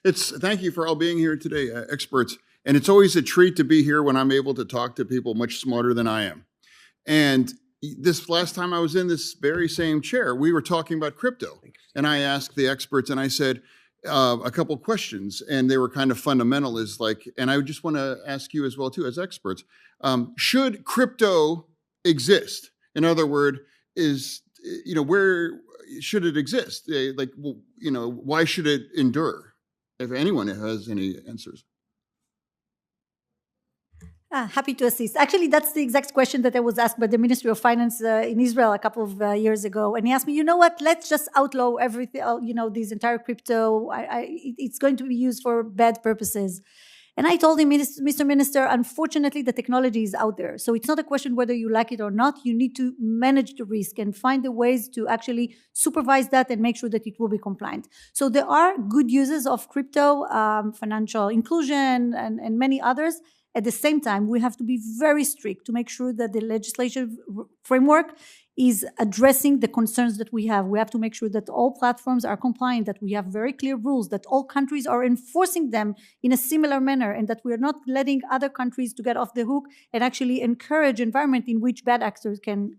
Thank you for all being here today, experts. And it's always a treat to be here when I'm able to talk to people much smarter than I am. And this last time I was in this very same chair, we were talking about crypto. And I asked the experts and I said a couple questions, and they were kind of fundamental, and I just want to ask you as well, too, as experts, should crypto exist? In other words, where should it exist? Why should it endure? If anyone has any answers. Happy to assist. Actually, that's the exact question that I was asked by the Ministry of Finance in Israel a couple of years ago. And he asked me, you know what, let's just outlaw everything, this entire crypto. It's going to be used for bad purposes. And I told him, Mr. Minister, unfortunately, the technology is out there. So it's not a question whether you like it or not. You need to manage the risk and find the ways to actually supervise that and make sure that it will be compliant. So there are good uses of crypto, financial inclusion, and many others. At the same time, we have to be very strict to make sure that the legislative framework is addressing the concerns that we have. We have to make sure that all platforms are compliant, that we have very clear rules, that all countries are enforcing them in a similar manner, and that we are not letting other countries to get off the hook and actually encourage environment in which bad actors can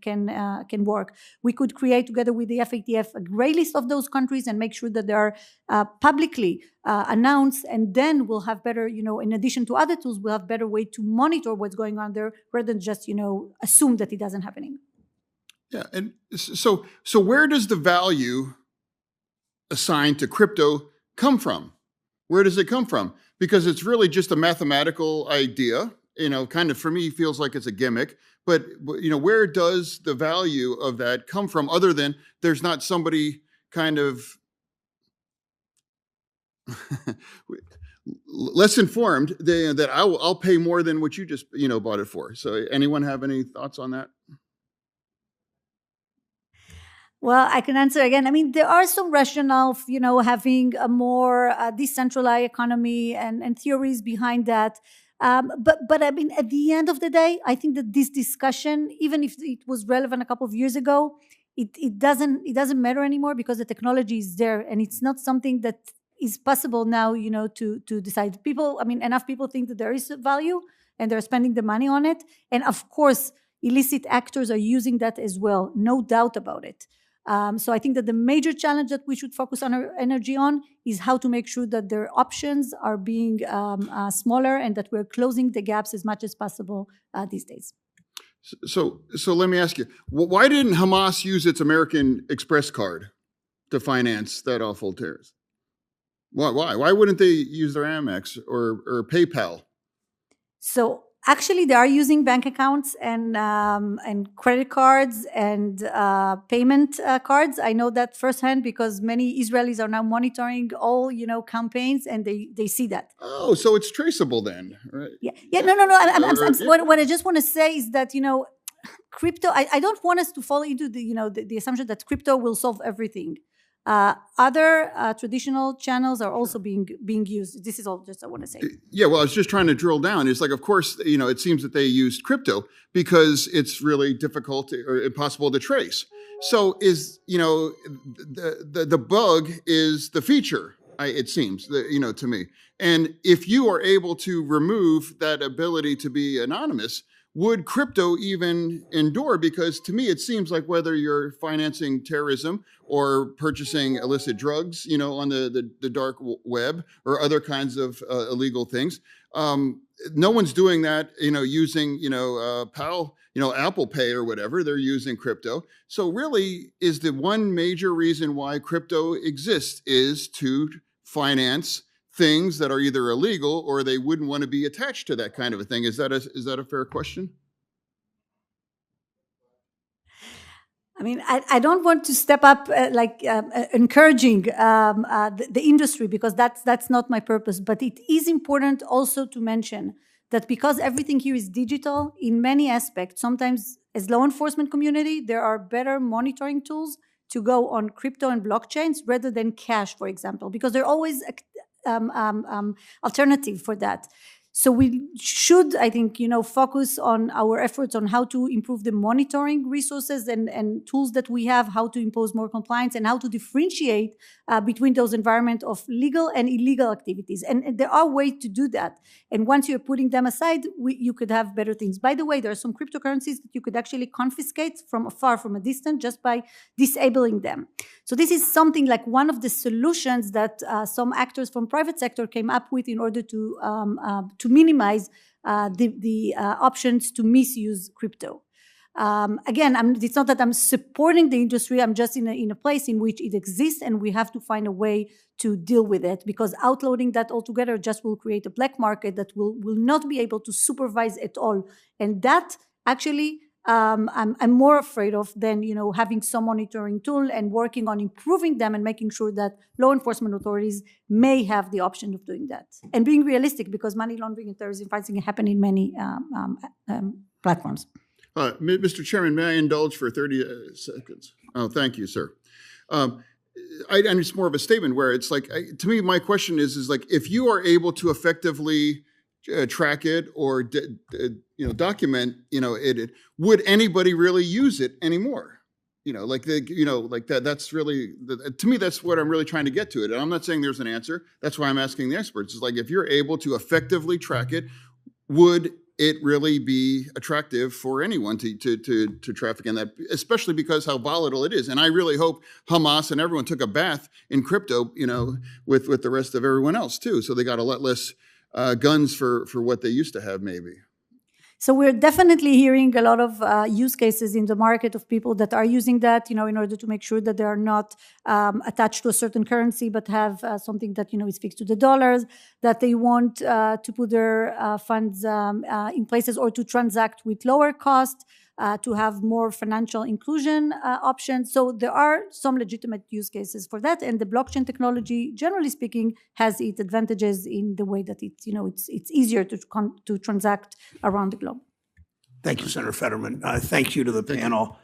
work. We could create, together with the FATF, a gray list of those countries and make sure that they are publicly announced, and then we'll have better, in addition to other tools, we'll have better way to monitor what's going on there rather than just, assume that it doesn't happening. Yeah, and so where does the value assigned to crypto come from? Where does it come from? Because it's really just a mathematical idea, kind of for me feels like it's a gimmick, but where does the value of that come from other than there's not somebody kind of less informed that I'll pay more than what you just, bought it for. So anyone have any thoughts on that? Well, I can answer again. I mean, there are some rationale of, having a more decentralized economy and theories behind that. But I mean, at the end of the day, I think that this discussion, even if it was relevant a couple of years ago, it doesn't matter anymore because the technology is there, and it's not something that is possible now, to decide. Enough people think that there is value and they're spending the money on it. And of course, illicit actors are using that as well, no doubt about it. So I think that the major challenge that we should focus on our energy on is how to make sure that their options are being smaller and that we're closing the gaps as much as possible these days. So let me ask you, why didn't Hamas use its American Express card to finance that awful terrorist? Why wouldn't they use their Amex or PayPal? So actually, they are using bank accounts and credit cards and payment cards. I know that firsthand because many Israelis are now monitoring all campaigns, and they see that. Oh, so it's traceable then, right? Yeah. No. What I just want to say is that crypto. I don't want us to fall into the assumption that crypto will solve everything. Other traditional channels are also being used. This is all just I want to say. Yeah, well, I was just trying to drill down. It's like, of course, it seems that they used crypto because it's really difficult or impossible to trace. So is, the bug is the feature, it seems, to me. And if you are able to remove that ability to be anonymous, would crypto even endure? Because to me, it seems like whether you're financing terrorism or purchasing illicit drugs, on the dark web or other kinds of illegal things, no one's doing that, using, Apple Pay or whatever. They're using crypto. So really, is the one major reason why crypto exists is to finance things that are either illegal or they wouldn't want to be attached to that kind of a thing. Is that a fair question? I mean, I don't want to step up encouraging the industry because that's not my purpose. But it is important also to mention that because everything here is digital in many aspects, sometimes as law enforcement community, there are better monitoring tools to go on crypto and blockchains rather than cash, for example, because there are always alternative for that. So we should, I think, focus on our efforts on how to improve the monitoring resources and tools that we have, how to impose more compliance, and how to differentiate between those environments of legal and illegal activities. And there are ways to do that. And once you're putting them aside, you could have better things. By the way, there are some cryptocurrencies that you could actually confiscate from afar, from a distance, just by disabling them. So this is something like one of the solutions that some actors from private sector came up with in order to minimize the options to misuse crypto. Again, it's not that I'm supporting the industry. I'm just in a place in which it exists, and we have to find a way to deal with it, because outloading that altogether just will create a black market that will not be able to supervise at all. And that actually I'm more afraid of than having some monitoring tool and working on improving them and making sure that law enforcement authorities may have the option of doing that, and being realistic, because money laundering and terrorism financing happen in many platforms. Mr. Chairman, may I indulge for 30 seconds? Oh, thank you, sir. And it's more of a statement where it's like, to me, my question is like, if you are able to effectively track it or document it, would anybody really use it anymore? That's really, to me, that's what I'm really trying to get to it. And I'm not saying there's an answer. That's why I'm asking the experts. It's like, if you're able to effectively track it, would it really be attractive for anyone to traffic in that, especially because how volatile it is? And I really hope Hamas and everyone took a bath in crypto, with the rest of everyone else too. So they got a lot less guns for what they used to have, maybe. So we're definitely hearing a lot of use cases in the market of people that are using that, in order to make sure that they are not attached to a certain currency, but have something that, is fixed to the dollars, that they want to put their funds in places, or to transact with lower cost, to have more financial inclusion options. So there are some legitimate use cases for that. And the blockchain technology, generally speaking, has its advantages in the way that it's easier to transact around the globe. Thank you, Senator Fetterman. Thank you to the panel.